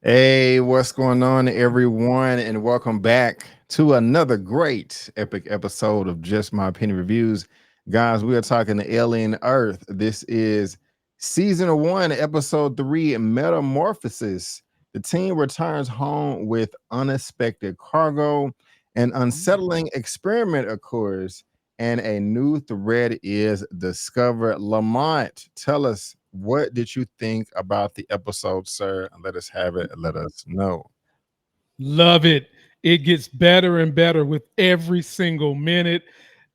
Hey, what's going on, everyone? And welcome back to another great epic episode of Just My Opinion Reviews. Guys, we are talking the Alien Earth. This is season one, episode three, Metamorphosis. The team returns home with unexpected cargo. An unsettling experiment occurs, and a new threat is discovered. Lamont, tell us, what did you think about the episode, sir? Let us have it. Let us know. Love it. It gets better and better with every single minute.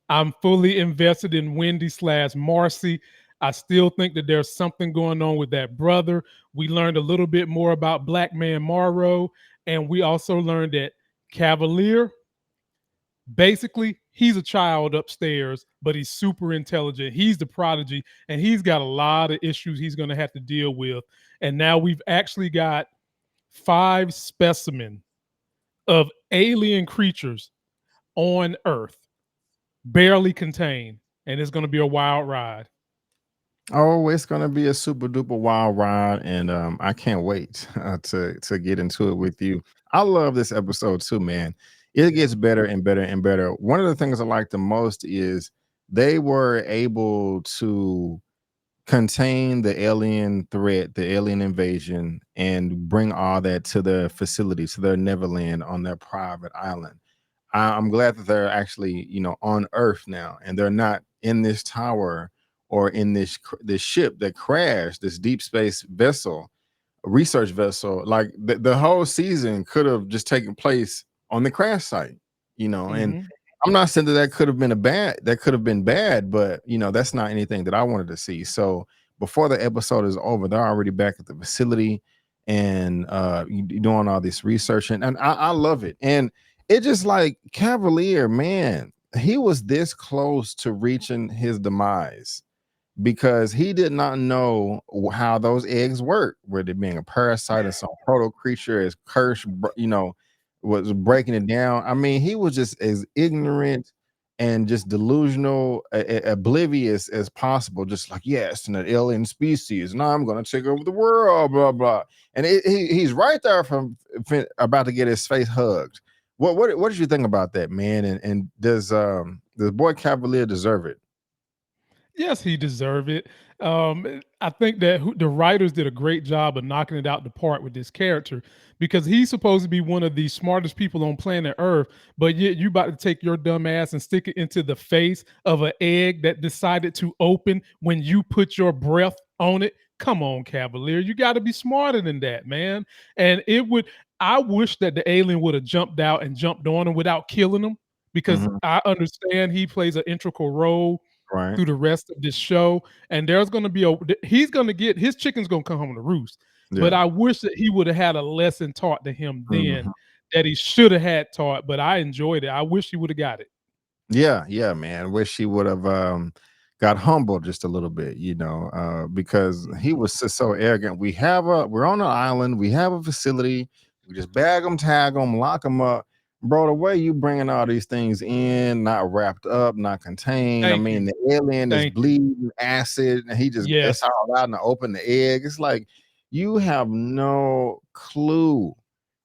I'm fully invested in Wendy slash Marcy. I still think that there's something going on with that brother. We learned a little bit more about Black Man Maro, and we also learned that Cavalier, basically, he's a child upstairs, but he's super intelligent. He's the prodigy, and he's got a lot of issues he's going to have to deal with. And now we've actually got five specimens of alien creatures on Earth, barely contained, and it's going to be a wild ride. Oh, it's gonna be a super duper wild ride, and I can't wait to get into it with you. I love this episode too, man. It Yeah. gets better and better and better. One of the things I like the most is they were able to contain the alien threat, the alien invasion, and bring all that to their facility, to their Neverland on their private island. I'm glad that they're actually, on Earth now, and they're not in this tower or in this ship that crashed, this deep space vessel, research vessel. Like the whole season could have just taken place on the crash site, and Hmm. I'm not saying that that could have been bad, but that's not anything that I wanted to see. So before the episode is over, they're already back at the facility and doing all this research, and I love it. And it just like Cavalier, man, he was this close to reaching his demise because he did not know how those eggs work, whether it being a parasite or some proto creature as Kirsch, was breaking it down. I mean, he was just as ignorant and just delusional, oblivious as possible. Just like, yes, an alien species, and I'm going to take over the world, blah blah. And he's right there from about to get his face hugged. What did you think about that, man? And does boy Cavalier deserve it? Yes, he deserved it. I think that the writers did a great job of knocking it out the park with this character because he's supposed to be one of the smartest people on planet Earth, but yet you about to take your dumb ass and stick it into the face of an egg that decided to open when you put your breath on it. Come on, Cavalier, you got to be smarter than that, man. And it would. I wish that the alien would have jumped out and jumped on him without killing him because Mhm. I understand he plays an integral role Right. through the rest of this show. And there's going to be he's going to get his chicken's going to come home to roost. But Yeah. I wish that he would have had a lesson taught to him then Mhm. that he should have had taught. But I enjoyed it. I wish he would have got it. Yeah, yeah, man. Wish he would have got humbled just a little bit, because he Mhm. was so arrogant. We're on an island, we have a facility, we just bag them, tag them, lock them up. Bro, the way you bringing all these things in, not wrapped up, not contained. I Thank mean, you. the alien is Thank you. bleeding acid, and he just Yes. it's all out and open the egg. It's like you have no clue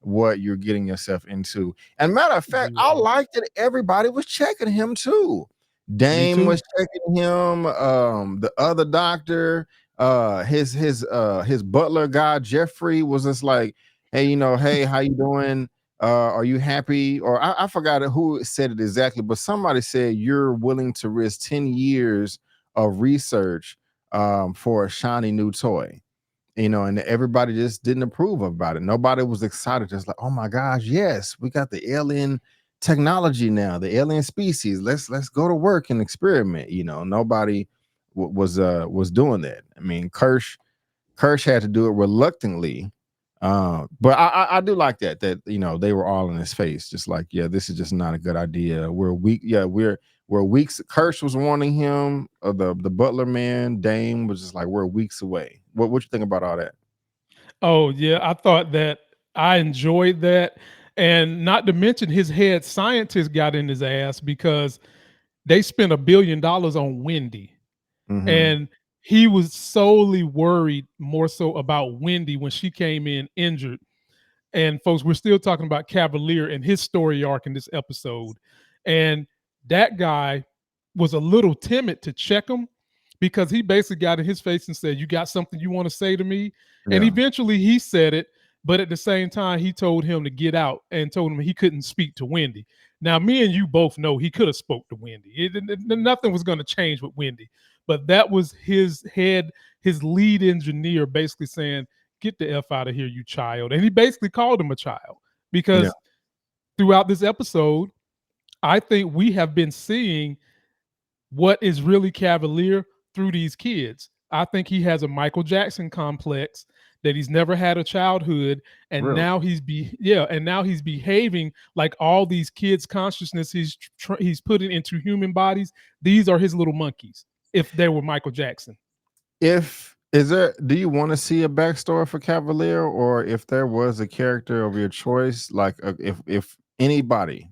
what you're getting yourself into. And matter of fact, I Zero. like that everybody was checking him too. Me Dame too. was checking him, the other doctor, his butler guy, Jeffrey, was just like, hey, hey, how you doing? Are you happy? Or I forgot who said it exactly, but somebody said you're willing to risk 10 years of research for a shiny new toy, and everybody just didn't approve about it. Nobody was excited, just like, oh my gosh, yes, we got the alien technology now, the alien species. Let's go to work and experiment. Nobody was doing that. I mean, Kirsch had to do it reluctantly. But I do like that they were all in his face, just like, yeah, this is just not a good idea. We're weak. Yeah, we're weeks. Kirsch was warning him. The butler man, Dame, was just like, we're weeks away. What you think about all that? Oh, yeah. I thought that I enjoyed that. And not to mention his head scientist got in his ass because they spent $1 billion on Wendy. Hmm. And he was solely worried more so about Wendy when she came in injured. And folks, we're still talking about Cavalier and his story arc in this episode. And that guy was a little timid to check him because he basically got in his face and said, "You got something you want to say to me?" And Yeah. eventually he said it, but at the same time, he told him to get out and told him he couldn't speak to Wendy. Now, me and you both know he could have spoke to Wendy. Nothing was going to change with Wendy, but that was his lead engineer basically saying, "Get the F out of here, you child." And he basically called him a child Yeah. because throughout this episode, I think we have been seeing what is really Cavalier through these kids. I think he has a Michael Jackson complex that he's never had a childhood, and Really. now and now he's behaving like all these kids' consciousness he's putting into human bodies. These are his little monkeys. If they were Michael Jackson, If is there do you want to see a backstory for Cavalier, or if there was a character of your choice, like if anybody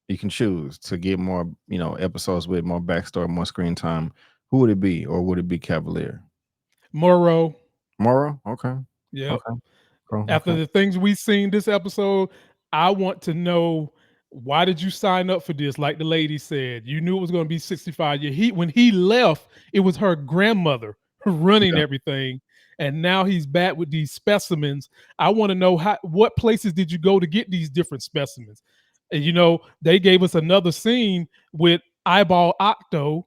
you can choose to get more, episodes with more backstory, more screen time, who would it be, or would it be Cavalier? Maro. Moro? Okay. Yep. Okay. Cool. After Okay. the things we've seen this episode, I want to know, why did you sign up for this? Like the lady said, you knew it was going to be 65 years. When he left, it was her grandmother running Yeah. everything. And now he's back with these specimens. I want to know what places did you go to get these different specimens? And they gave us another scene with eyeball Octo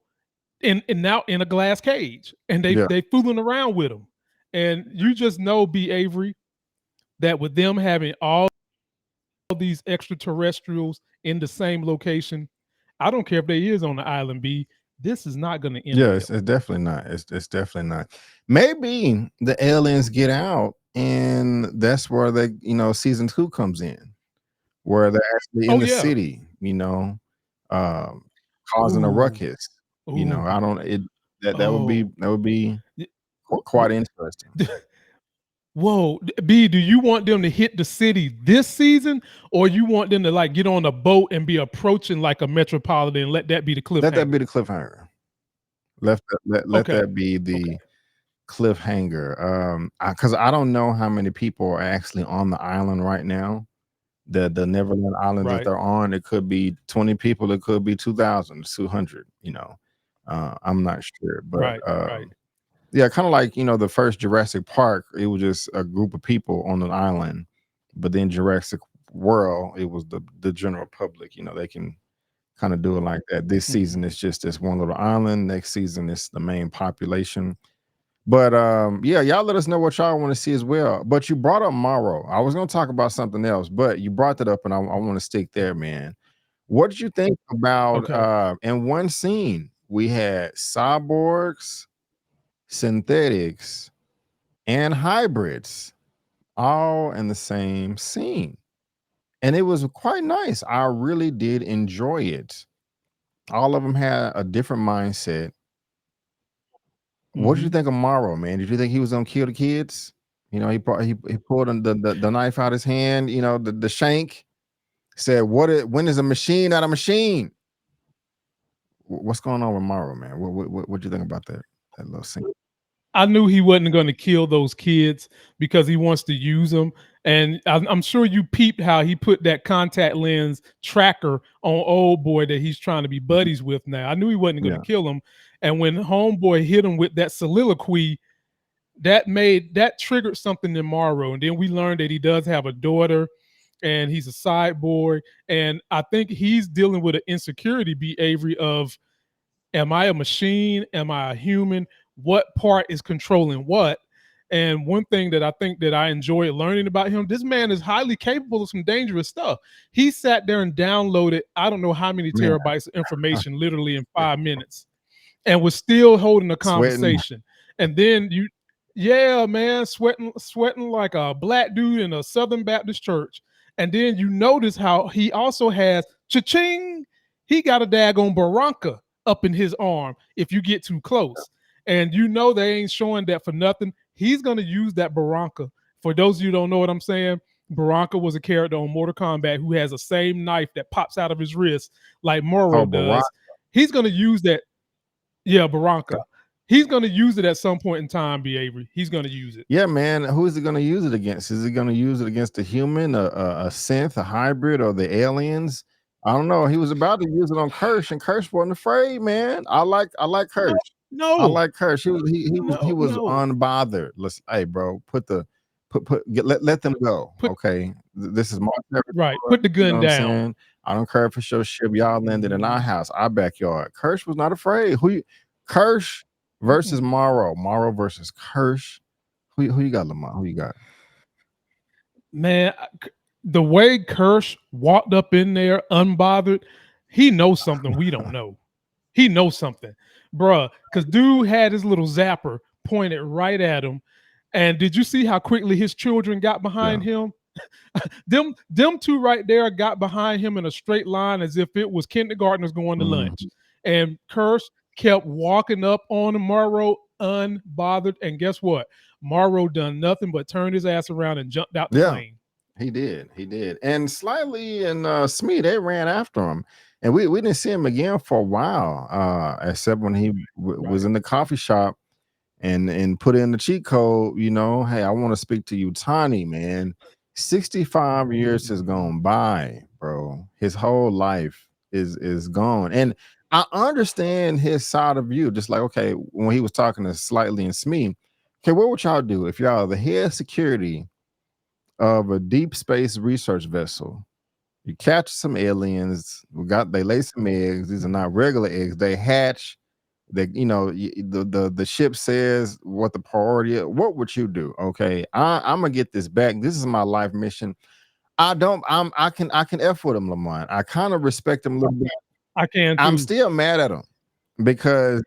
and now in a glass cage. And they Yeah. they fooling around with him. And you just know, B. Avery, that with them having all these extraterrestrials in the same location, I don't care if they is on the island B, this is not going to end Yeah, well. it's definitely not. It's definitely not. Maybe the aliens get out, and that's where season 2 comes in, where they're actually in Oh the yeah. city, um, causing a Ooh. ruckus. I Ooh. don't it that would be Oh. qu quite interesting. Whoa, B, do you want them to hit the city this season, or you want them to like get on a boat and be approaching like a metropolitan and let that be the Let that be cliffhanger? the cliffhanger. Let Okay. that be Okay. the cliffhanger. 'Cause I don't know how many people are actually on the island right now. The Neverland Islands that Right. they're on, it could be 20 people, it could be 2,000, 200, I'm not sure, but, Right. Right. yeah, kinda like, the first Jurassic Park, it was just a group of people on an island, but then Jurassic World, it was the general public, they can kinda do it like that. This Mhm. season, it's just this one little island, next season, it's the main population. But, yeah, y'all let us know what y'all wanna see as well. But you brought up Maro. I was gonna talk about something else, but you brought that up, and I wanna stick there, man. What did you think about, Okay. in one scene, we had cyborgs, synthetics, and hybrids all in the same scene, and it was quite nice. I really did enjoy it. All of them had a different mindset. What did you Mhm. think of Morrow, man? Did you think he was gonna kill the kids? He pulled the knife out his hand, the shank, said, when is a machine not a machine? What's going on with Morrow, man? What'd you think about that little scene? I knew he wasn't going to kill those kids because he wants to use them. And I'm sure you peeped how he put that contact lens tracker on old boy that he's trying to be buddies with now. I knew he wasn't going to Yeah. kill him. And when homeboy hit him with that soliloquy, that triggered something in Morrow. And then we learned that he does have a daughter and he's a cyborg. And I think he's dealing with an insecurity, B. Avery, of, am I a machine? Am I a human? What part is controlling what? And one thing that I think that I enjoy learning about him, this man is highly capable of some dangerous stuff. He sat there and downloaded, I don't know how many Man, terabytes of information literally in 5 minutes and was still holding a sweating. conversation. And then yeah, man, sweating like a black dude in a Southern Baptist church. And then you notice how he also has cha-ching. He got a daggone Barranca up in his arm if you get too close. And they ain't showing that for nothing. He's gonna use that Barranca. For those of you who don't know what I'm saying, Barranca was a character on Mortal Kombat who has the same knife that pops out of his wrist like Oh, Moro Barack. does. He's gonna use that, yeah, Yeah. Barranca. He's gonna use it at some point in time, B. Avery. He's gonna use it. Yeah, man. Who is he going to use it against? Is he going to use it against a human, a synth, a hybrid, or the aliens? I don't know. He was about to use it on Kirsch, and Kirsch wasn't afraid, man. I like No, Kirsch. I no, like Kirsch. He was no. unbothered. Listen, hey, bro, let them go. Put Okay, this is my right. territory. Put the You know gun what I'm down. saying? I don't care if it's your ship. Y'all landed in our house, our backyard. Kirsch was not afraid. Kirsch versus Mm-mm. Maro. Maro versus Kirsch. Who you got, Lamont? Who you got? Man, the way Kirsch walked up in there unbothered, he knows something we don't know. He knows something, bruh. Because dude had his little zapper pointed right at him. And did you see how quickly his children got Yeah. behind him? Them two right there got behind him in a straight line as if it was kindergartners going to lunch. Mhm. And Kirsch kept walking up on Morrow unbothered. And guess what? Morrow done nothing but turned his ass around and jumped out the Yeah, plane. he did. He did. And Slightly and Smee, they ran after him. And we didn't see him again for a while, except when he Right. was in the coffee shop and put in the cheat code, hey, I want to speak to you, Tani, man. 65 years has gone by, bro. His whole life is gone. And I understand his side of view, just like, okay, when he was talking to Slightly and Smee, okay, what would y'all do if y'all the head security of a deep space research vessel? You catch some aliens. They lay some eggs. These are not regular eggs. They hatch. The ship says what the priority is. What would you do? Okay, I'm gonna get this back. This is my life mission. I can f with him, Lamont. I kind of respect him a little bit. I can I'm too. still mad at him because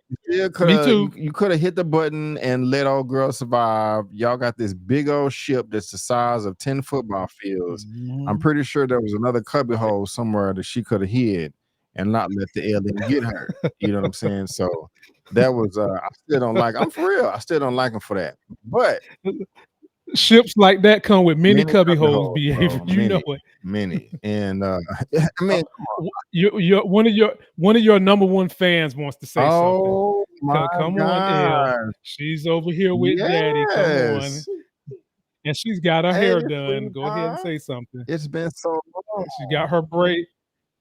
Me too. you could have hit the button and let old girl survive. Y'all got this big old ship that's the size of 10 football fields. I'm Mhm. pretty sure there was another cubby Right. hole somewhere that she could have hid and not let the alien get her. You know what I'm saying? So that was I still don't like. I'm for real. I still don't like him for that. But Ships like that come with many many cubby cubby holes, holes, behavior. bro. You know it. Many. And I Uh, mean, one of your number one fans wants to say something. oh my Come on, L. God. She's over here with Daddy. Come on, Yes. and she's got her Hey, hair done. sweetie Go ahead and pie. say something. It's been so long. She got her braid,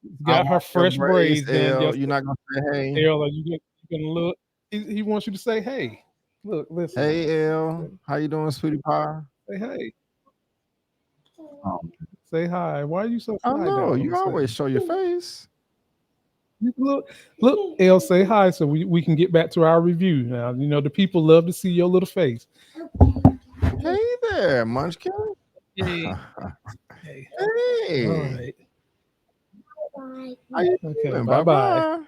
I got her like your fresh braids, braids done L. You're yesterday. not gonna say hey. L, are you gonna look? He wants you to say, "Hey, look, listen, Hey, L. How you doing, sweetie pie? say hey, Um, say hi." Why are you so I shy know down on you the always stage? show your face. Look, L, say hi so we can get back to our review. Now, the people love to see your little face. Hey there, Munchkin. Hey, hey. All Hey, right. how you Okay, doing? bye Bye bye. bye.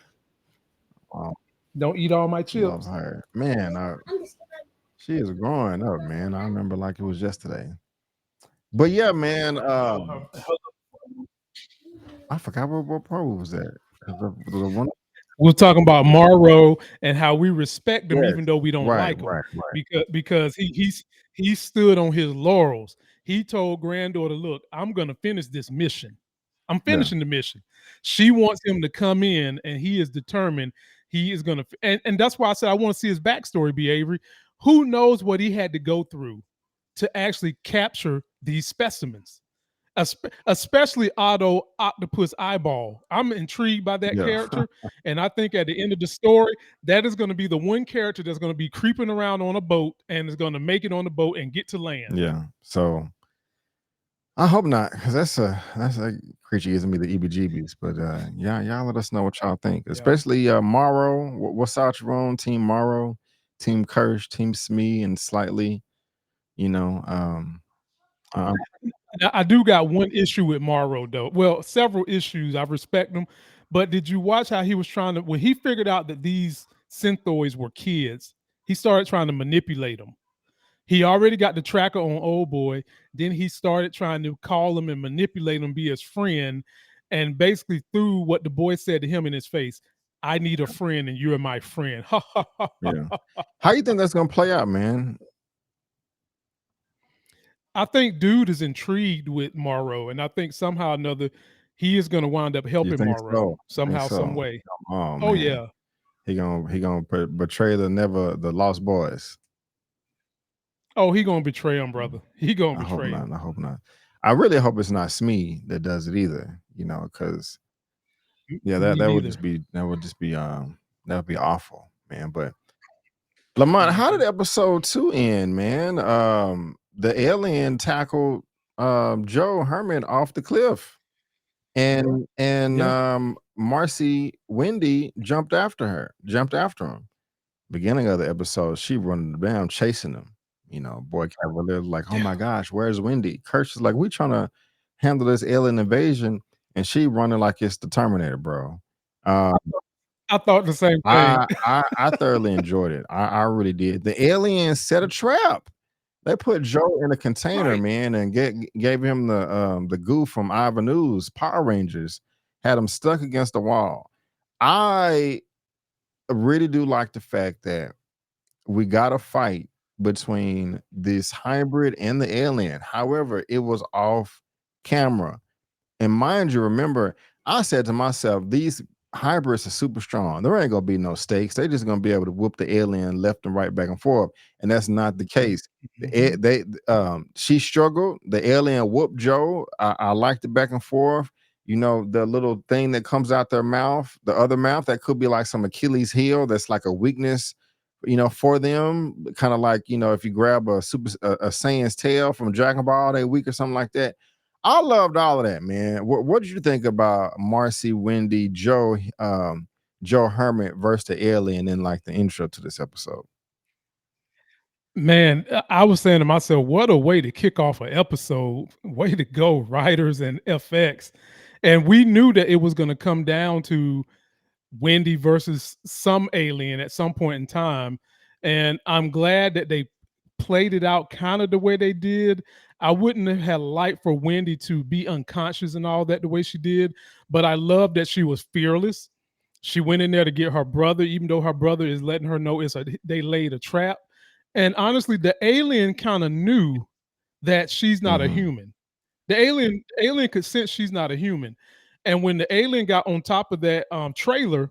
Oh, Don't eat all my love chips. her, man. She is growing up, man. I remember like it was yesterday. But yeah, man. Oh, I forgot what part was that. 'Cause the one. we're talking about Maro and how we respect him Yes. even though we don't Right. like him Right. Right. because he stood on his laurels. He told granddaughter, "Look, I'm gonna finish this mission. I'm Yeah. finishing the mission." She wants him to come in, and he is determined he is gonna. And that's why I said I want to see his backstory. Be Avery. Who knows what he had to go through to actually capture these specimens? Especially Otto Octopus Eyeball. I'm intrigued by that Yeah. character, and I think at the end of the story, that is going to be the one character that's going to be creeping around on a boat and is going to make it on the boat and get to land. Yeah. So I hope not, because that's a creature gives me the EBGBs. But yeah, y'all let us know what y'all think, Yeah. especially Morrow. What's out your own team Morrow, team Kirsch, team Smee, and Slightly. You know, um, Now, I do got one issue with Morrow though. Well, several issues. I respect him, but did you watch how he was trying to when he figured out that these synthoids were kids? He started trying to manipulate them. He already got the tracker on old boy. Then he started trying to call him and manipulate him, be his friend, and basically threw what the boy said to him in his face. I need a friend, and you're my friend. yeah. How you think that's gonna play out, man? I think dude is intrigued with Morrow, and I think somehow or another he is going to wind up You helping think Morrow so? I think somehow, some so. way. Oh Oh man. yeah, he gonna betray the lost boys. Oh, he gonna betray him, brother. He gonna I hope betray him. not. I hope not. I really hope it's not Smee that does it either. Because yeah, that Me that would neither. just be that would be awful, man. But Lamont, how did Mhm. episode 2 end, man? The alien tackled Joe Herman off the cliff, and Yeah. Marcy Wendy jumped after him. Beginning of the episode, she running down, chasing him. Boy Cavalier like, oh Yeah. my gosh, where's Wendy? Kirsch is like, we trying to handle this alien invasion, and she running like it's the Terminator, bro. Um, I thought the same thing. I thoroughly enjoyed it. I really did. The aliens set a trap. They put Joe in a container, Right. man, and gave him the goo from Ivanhoe's Power Rangers, had him stuck against the wall. I really do like the fact that we got a fight between this hybrid and the alien. However, it was off camera. And mind you, remember, I said to myself, these hybrids are super strong. There ain't gonna be no stakes. They just gonna be able to whoop the alien left and right, back and forth. And that's not the case. Mhm. She struggled. The alien whooped Joe. I liked the back and forth. The little thing that comes out their mouth, the other mouth, that could be like some Achilles heel. That's like a weakness, for them. Kind of like, if you grab a Saiyan's tail from Dragon Ball, they weak or something like that. I loved all of that, man. What did you think about Marcy, Wendy, Joe Hermit versus the alien in like the intro to this episode? Man, I was saying to myself, what a way to kick off an episode. Way to go, writers and FX. And we knew that it was going to come down to Wendy versus some alien at some point in time. And I'm glad that they played it out kind of the way they did. I wouldn't have had liked for Wendy to be unconscious and all that the way she did, but I love that she was fearless. She went in there to get her brother, even though her brother is letting her know they laid a trap. And honestly, the alien kind of knew that she's not a Mhm. human. The alien could sense she's not a human. And when the alien got on top of that trailer,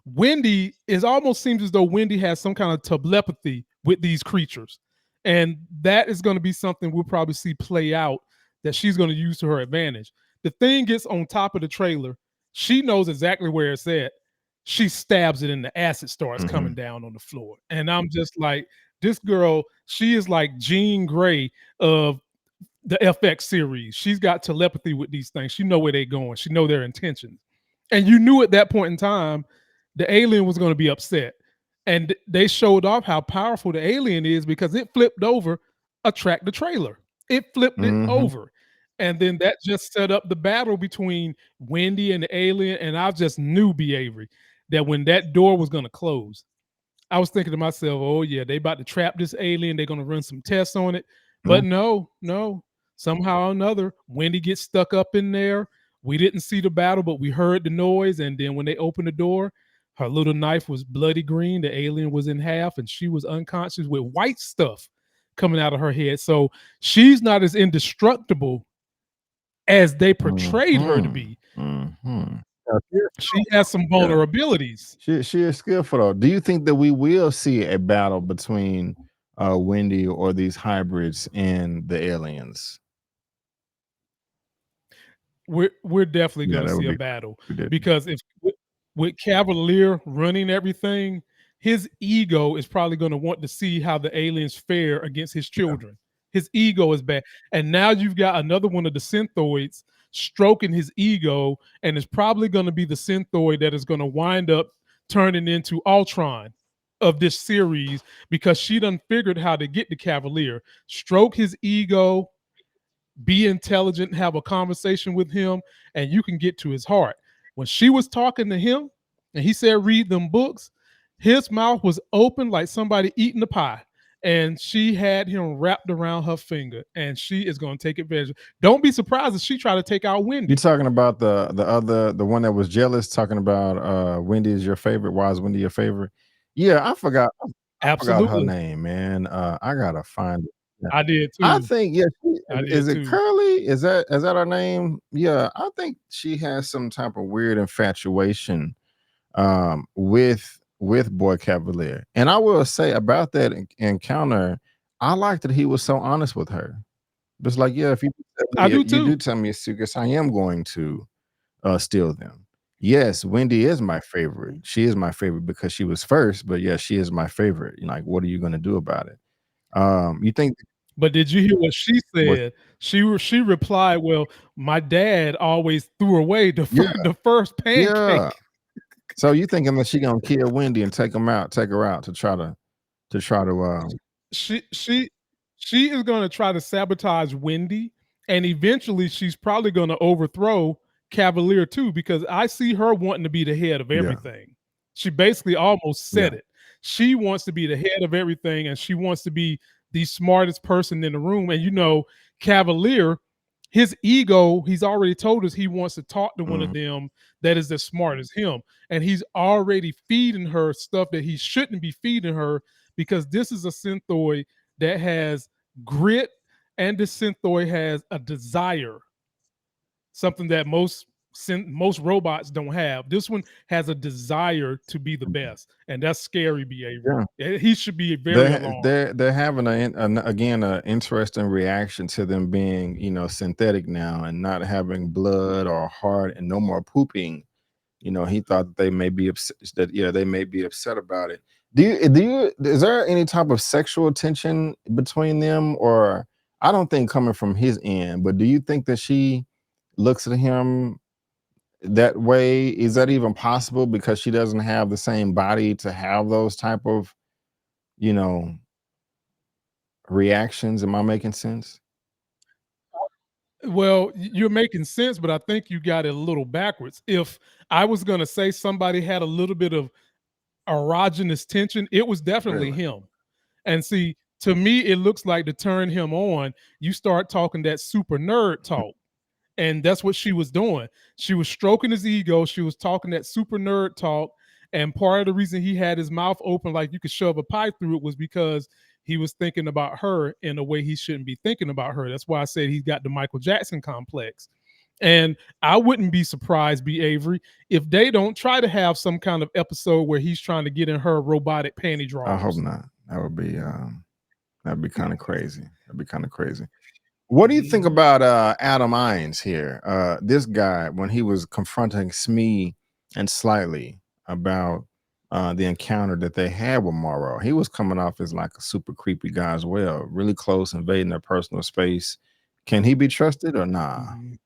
Wendy is almost seems as though Wendy has some kind of telepathy with these creatures. And that is going to be something we'll probably see play out that she's going to use to her advantage. The thing gets on top of the trailer. She knows exactly where it's at. She stabs it and the acid starts coming Mhm. down on the floor. And I'm just like, this girl, she is like Jean Grey of the FX series. She's got telepathy with these things. She know where they're going. She know their intentions. And you knew at that point in time the alien was going to be upset. And they showed off how powerful the alien is because it flipped over a tractor trailer. It flipped it Mhm. over. And then that just set up the battle between Wendy and the alien. And I just knew, B. Avery, that when that door was going to close, I was thinking to myself, oh yeah, they about to trap this alien. They're gonna run some tests on it. Yeah. But no, no. Somehow or another, Wendy gets stuck up in there. We didn't see the battle, but we heard the noise. And then when they opened the door, her little knife was bloody green. The alien was in half, and she was unconscious with white stuff coming out of her head. So she's not as indestructible as they portrayed her to Mhm. be. Mhm. She has some Yeah. vulnerabilities. She is skillful though. Do you think that we will see a battle between Wendy or these hybrids and the aliens? We're definitely Yeah, gonna that see would a be battle we did. because if with Cavalier running everything, his ego is probably gonna want to see how the aliens fare against his Yeah. children. His ego is bad. And now you've got another one of the synthoids stroking his ego, and it's probably gonna be the synthoid that is gonna wind up turning into Ultron of this series because she done figured how to get the Cavalier, stroke his ego, be intelligent, have a conversation with him, and you can get to his heart. When she was talking to him and he said, read them books, his mouth was open like somebody eating a pie. And she had him wrapped around her finger, and she is going to take advantage. Don't be surprised if she try to take out You Wendy. talking about the one that was jealous, talking about Wendy is your favorite. Why is Wendy your favorite? Yeah, I forgot her Absolutely. name, man. I gotta find it. Yeah. I did I too. think, yeah, I is did it too. Curly? Is that her name? Yeah, I think she has some type of weird infatuation with with Boy Cavalier. And I will say about that encounter, I like that he was so honest with her. Just like, yeah, if I do you do too. tell me your secrets, I am going to steal them. Yes, Wendy is my favorite. She is my favorite because she was first, but yeah, she is my favorite. Like, what are you gonna do about it? You think But did you hear what she what said? She replied, "Well, my dad always threw away the yeah, the first yeah. pancake." So you thinking that she gonna kill Wendy and take her out to try to she she she is going to try to sabotage Wendy, and eventually she's probably going to overthrow Cavalier too, because I see her wanting to be the head of yeah, everything. She basically almost yeah. said it. She wants to be the head of everything, and she wants to be the smartest person in the room. And Cavalier, his ego, he's already told us he wants to talk to one of Mhm, them that is as smart as him. And he's already feeding her stuff that he shouldn't be feeding her, because this is a synthoid that has grit, and this synthoid has a desire, something that most robots don't have. This one has a desire to be the mhm. best, and that's scary behavior. Yeah. He should be very alarmed. They're having again an interesting reaction to them being, synthetic now and not having blood or heart and no more pooping. He thought that they may be upset, that yeah, they may be upset about it. Is there any type of sexual tension between them? Or I don't think coming from his end, but do you think that she looks at him that way? Is that even possible because she doesn't have the same body to have those type of, you know, reactions? Am I making sense? Well, you're making sense, but I think you got it a little backwards. If I was going to say somebody had a little bit of erogenous tension, it was definitely Really? him. And see, to me, it looks like to turn him on, you start talking that super nerd talk. And that's what she was doing. She was stroking his ego. She was talking that super nerd talk. And part of the reason he had his mouth open like you could shove a pipe through it was because he was thinking about her in a way he shouldn't be thinking about her. That's why I said he's got the Michael Jackson complex. And I wouldn't be surprised, B. Avery, if they don't try to have some kind of episode where he's trying to get in her robotic panty I hope drawers. not. That'd be kind of crazy. That'd be kind of crazy. What do you think about Adam Ines here? This guy, when he was confronting Smee and Slightly about the encounter that they had with Maro, he was coming off as like a super creepy guy as well, really close, invading their personal space. Can he be trusted or nah? Mhm.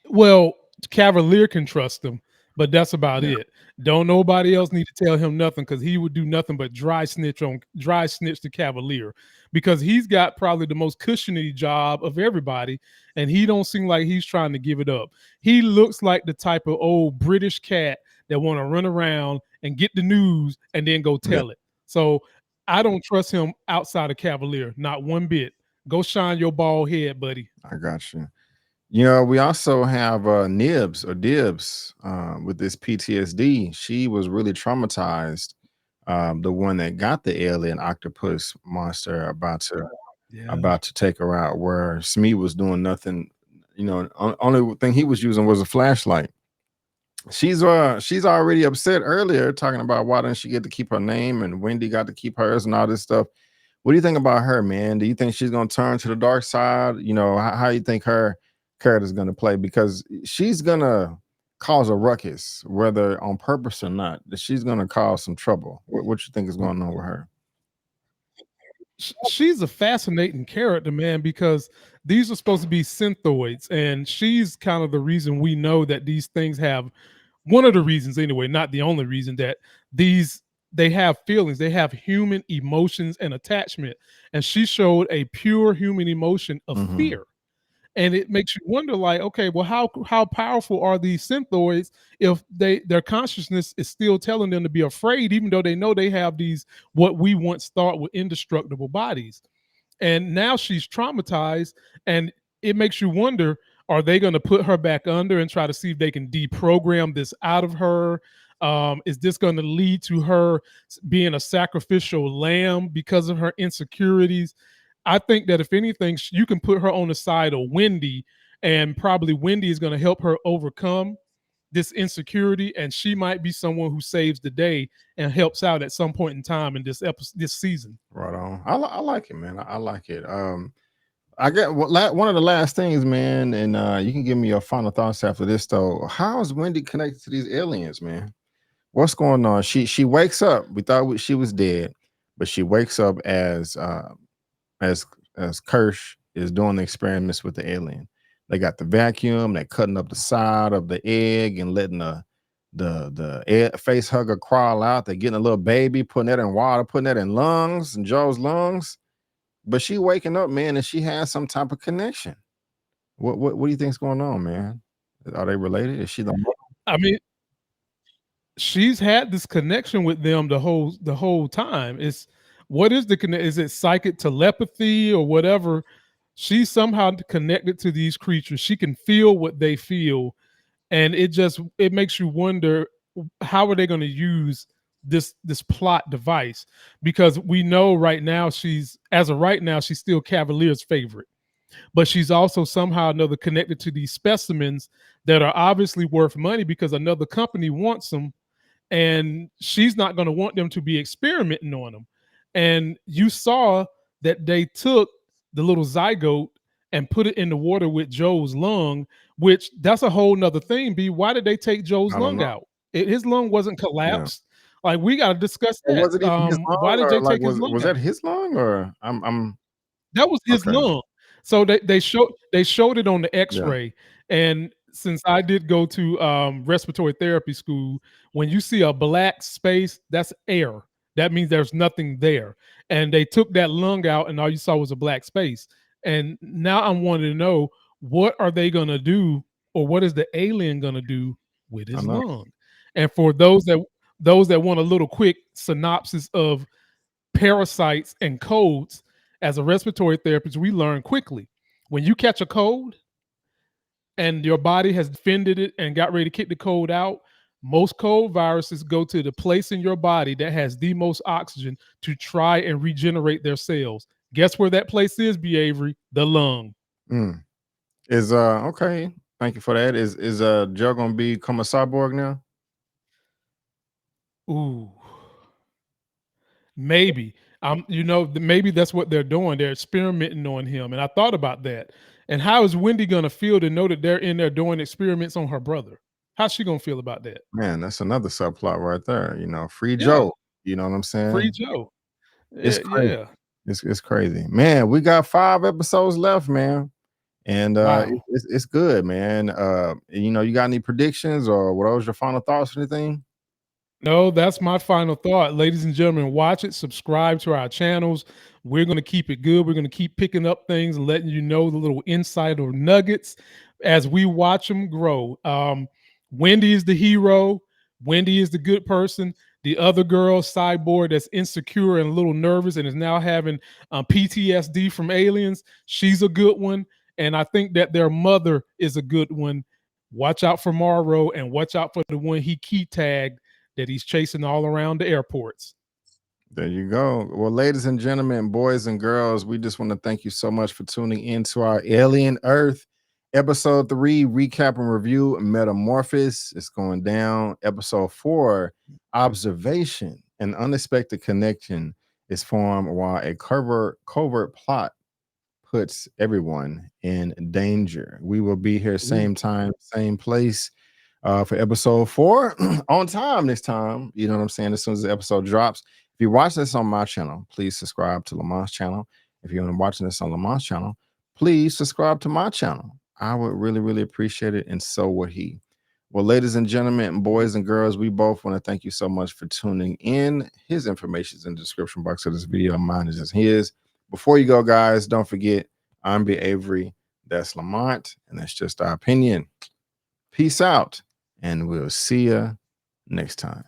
Well, Cavalier can trust him, but that's about Yeah, it. Don't nobody else need to tell him nothing, because he would do nothing but dry snitch to Cavalier, because he's got probably the most cushiony job of everybody, and he don't seem like he's trying to give it up. He looks like the type of old British cat that want to run around and get the news and then go yeah, tell it. So I don't trust him outside of Cavalier, not one bit. Go shine your bald head, buddy. I got you. We also have Nibs or Dibs with this PTSD. She was really traumatized. The one that got the alien octopus monster Yeah. about to take her out, where Smee was doing nothing. Only thing he was using was a flashlight. She's already upset earlier, talking about why didn't she get to keep her name and Wendy got to keep hers and all this stuff. What do you think about her, man? Do you think she's gonna turn to the dark side? How you think her character's gonna play? Because she's gonna cause a ruckus, whether on purpose or not. That she's gonna cause some trouble. What you think is going on with her? She's a fascinating character, man, because these are supposed to be synthoids, and she's kind of the reason we know that these things have, one of the reasons anyway, not the only reason, that these they have feelings, they have human emotions and attachment. And she showed a pure human emotion of Hmm. fear. And it makes you wonder, like, okay, well, how powerful are these synthoids if their consciousness is still telling them to be afraid, even though they know they have these, what we once thought were indestructible bodies. And now she's traumatized, and it makes you wonder, are they going to put her back under and try to see if they can deprogram this out of her? Is this going to lead to her being a sacrificial lamb because of her insecurities? I think that if anything, you can put her on the side of Wendy, and probably Wendy is going to help her overcome. this insecurity, and she might be someone who saves the day and helps out at some point in time in this episode, this season. Right on. I like it, man. I like it. I get one of the last things, man, and you can give me your final thoughts after this, though. How is Wendy connected to these aliens, man? What's going on? She wakes up. We thought she was dead, but she wakes up as as Kirsch is doing the experiments with the alien. They got the vacuum. They're cutting up the side of the egg and letting the egg, face hugger crawl out. They're getting a little baby, putting that in water, putting that in lungs and Joe's lungs. But she waking up, man, and she has some type of connection. What do you think's going on, man? Are they related? Is she the mother? I mean, she's had this connection with them the whole time. It's what is the connect? Is it psychic telepathy or whatever? She's somehow connected to these creatures. She can feel what they feel, and it makes you wonder how are they going to use this plot device, because we know right now she's as of right now she's still Cavalier's favorite, but she's also somehow another connected to these specimens that are obviously worth money because another company wants them, and she's not going to want them to be experimenting on them. And you saw that they took the little zygote and put it in the water with Joe's lung, which that's a whole nother thing. B, why did they take Joe's I don't lung know. out? His lung wasn't Yeah. collapsed. Like we got to discuss Or that. was it even his Why lung, did or they like take his lung was out? that his lung, or I'm That was his okay. lung. So they showed it on the Yeah. X-ray, and since I did go to respiratory therapy school, when you see a black space, that's air. That means there's nothing there. And they took that lung out, and all you saw was a black space. And now I'm wanting to know what are they gonna do, or what is the alien gonna do with I his know. lung? And for those that want a little quick synopsis of parasites and colds, as a respiratory therapist, we learn quickly when you catch a cold and your body has defended it and got ready to kick the cold out. Most cold viruses go to the place in your body that has the most oxygen to try and regenerate their cells. Guess where that place is, B. Avery? The lung. Mm. Is okay. Thank you for that. Is Joe gonna become a cyborg now? Ooh, maybe. Maybe that's what they're doing. They're experimenting on him, and I thought about that. And how is Wendy gonna feel to know that they're in there doing experiments on her brother? How's she gonna feel about that? Man, that's another subplot right there. Free Yeah, Joe. You know what I'm free saying? Joe. It's Yeah, crazy. yeah. It's crazy, man. We got 5 episodes left, man, and Wow. it's good, man. You got any predictions, or what was your final thoughts or anything? No, that's my final thought. Ladies and gentlemen, watch it, subscribe to our channels. We're going to keep it good. We're going to keep picking up things and letting you know the little insight or nuggets as we watch them grow. Wendy is the hero. Wendy is the good person. The other girl, Cyborg, that's insecure and a little nervous and is now having PTSD from aliens, she's a good one. And I think that their mother is a good one. Watch out for Maro and watch out for the one he key tagged that he's chasing all around the airports. There you go. Well, ladies and gentlemen, boys and girls, we just want to thank you so much for tuning into our Alien Earth episode 3 recap and review Metamorphosis. It's going down. Episode 4, observation. An unexpected connection is formed while a covert plot puts everyone in danger. We will be here Ooh. same time, same place for episode 4 on time this time. You know what I'm saying? As soon as the episode drops. If you watch this on my channel, please subscribe to Lamont's channel. If you're watching this on Lamont's channel, please subscribe to my channel. I would really, really appreciate it, and so would he. Well, ladies and gentlemen, boys and girls, we both want to thank you so much for tuning in. His information is in the description box of this video. Mine is just his. Before you go, guys, don't forget, I'm B. Avery. That's Lamont, and that's just our opinion. Peace out, and we'll see you next time.